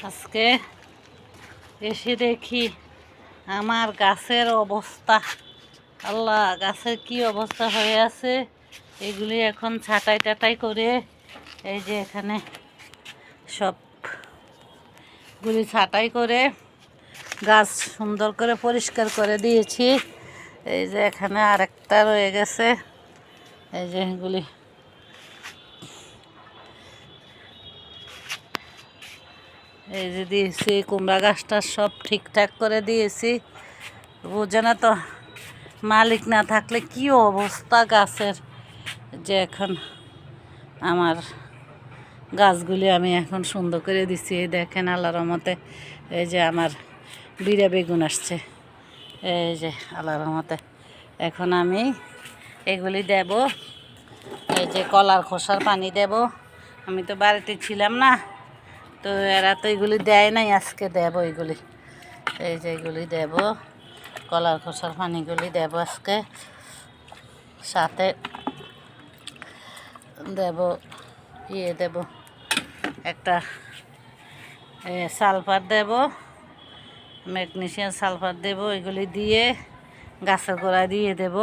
আজকে এসে দেখি আমার গাছের অবস্থা, আল্লাহ, গাছের কি অবস্থা হয়ে আছে। এগুলি এখন ছাঁটাই টাটাই করে এই যে এখানে সবগুলি ছাঁটাই করে গাছ সুন্দর করে পরিষ্কার করে দিয়েছি। এই যে এখানে আরেকটা রয়ে গেছে, এই যে এগুলি এই যে দিয়েছি। কুমড়া গাছটা সব ঠিকঠাক করে দিয়েছি। বোঝে না তো, মালিক না থাকলে কি অবস্থা গাছের, যে এখন আমার গাছগুলি আমি এখন সুন্দর করে দিচ্ছি। এই দেখেন আল্লাহর রহমতে এই যে আমার বিড়া বেগুন আসছে, এই যে আল্লাহর রহমতে। এখন আমি এগুলি দেব, এই যে কলার খোসার পানি দেব। আমি তো বাড়িতে ছিলাম না, তো এরা তো এগুলি দেয় নাই, আজকে দেব এগুলি। এই যে এগুলি দেব, কলার খোসার পানিগুলি দেব আজকে। সাথে দেব দেব একটা সালফার দেব, ম্যাগনেসিয়াম সালফার দেব। এগুলি দিয়ে গাছের গোড়ায় দিয়ে দেব।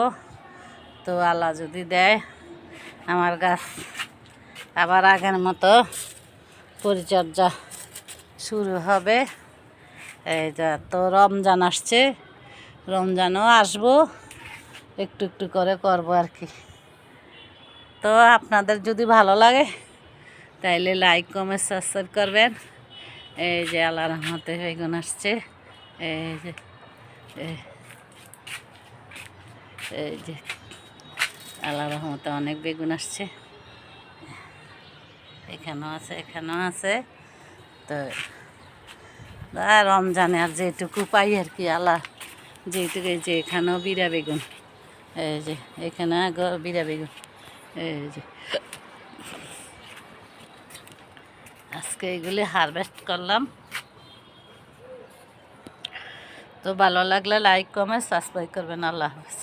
তো আল্লাহ যদি দেয় আমার গাছ আবার আগের মতো পরিচর্যা শুরু হবে। এই যা তো রমজান আসছে, রমজানও আসবো, একটু একটু করে করব আর কি। তো আপনাদের যদি ভালো লাগে তাইলে লাইক কমেন্ট সাবস্ক্রাইব করবেন। এই যে আল্লাহর রহমতে বেগুন আসছে, এই যে এই যে আল্লাহর রহমতে অনেক বেগুন আসছে। এখানেও আছে, এখানেও আছে। তো রমজানে আর যেটুকু পাই আর কি, আল্লাহ যেটুকু। এই যে এখানেও বিড়া বেগুন, এই যে এখানে বিড়া বেগুন, এই যে আজকে এগুলি হারভেস্ট করলাম। তো ভালো লাগলে লাইক কমেন্ট সাবস্ক্রাইব করবেন। আল্লাহ হাফেজ।